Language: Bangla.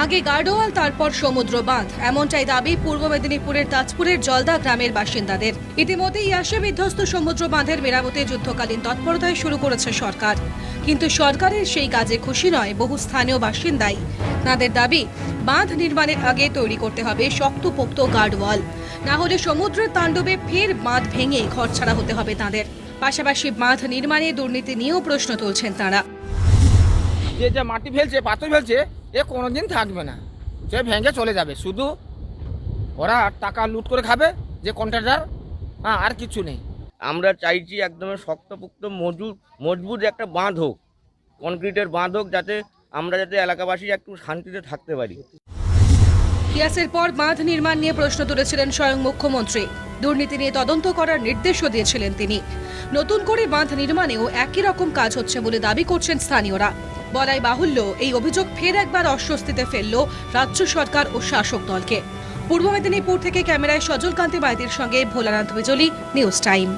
আগে গার্ডওয়াল, তারপর সমুদ্র বাঁধ, এমনটাই দাবি পূর্ব মেদিনীপুরের তাজপুরের জলদা গ্রামের বাসিন্দাদের। ইতিমধ্যে ইয়াসে বিধ্বস্ত সমুদ্র বাঁধের মেরামতে যুদ্ধকালীন তৎপরতায় শুরু করেছে সরকার, কিন্তু সরকারের সেই কাজে খুশি নয় বহু স্থানীয় বাসিন্দাই। তাদের দাবি, বাঁধ নির্মাণের আগে তৈরি করতে হবে শক্তপোক্ত গার্ডওয়াল, না হলে সমুদ্রের তাণ্ডবে ফের বাঁধ ভেঙে ঘরছাড়া হতে হবে তাদের। পাশাপাশি বাঁধ নির্মাণে দুর্নীতি নিয়েও প্রশ্ন তুলছেন তারা। যে মাটি ফেলছে, পাথর ফেলছে, এ কোনোদিন থাকবে না, সে ভেঙে চলে যাবে। শুধু ওরা টাকা লুট করে খাবে, যে কন্ট্রাক্টর, আর কিছু নেই। আমরা চাইছি একদম শক্তপোক্ত মজবুত একটা বাঁধ হোক, কনক্রিটের বাঁধ হোক, যাতে আমরা এলাকাবাসী একটু শান্তিতে থাকতে পারি। ইয়াসের পর বাঁধ নির্মাণ নিয়ে প্রশ্ন তুলেছিলেন স্বয়ং মুখ্যমন্ত্রী। দুর্নীতি নিয়ে তদন্ত করার নির্দেশও দিয়েছিলেন তিনি। নতুন করে বাঁধ নির্মাণেও একই রকম কাজ হচ্ছে বলে দাবি করছেন স্থানীয়রা। বলাই বাহুল্য, এই অভিযোগ ফের একবার অস্বস্তিতে ফেলল রাজ্য সরকার ও শাসক দলকে। পূর্ব মেদিনীপুর থেকে ক্যামেরায় সজল কান্তি মাইতির সঙ্গে ভোলানাথ বিজলি, নিউজ টাইম।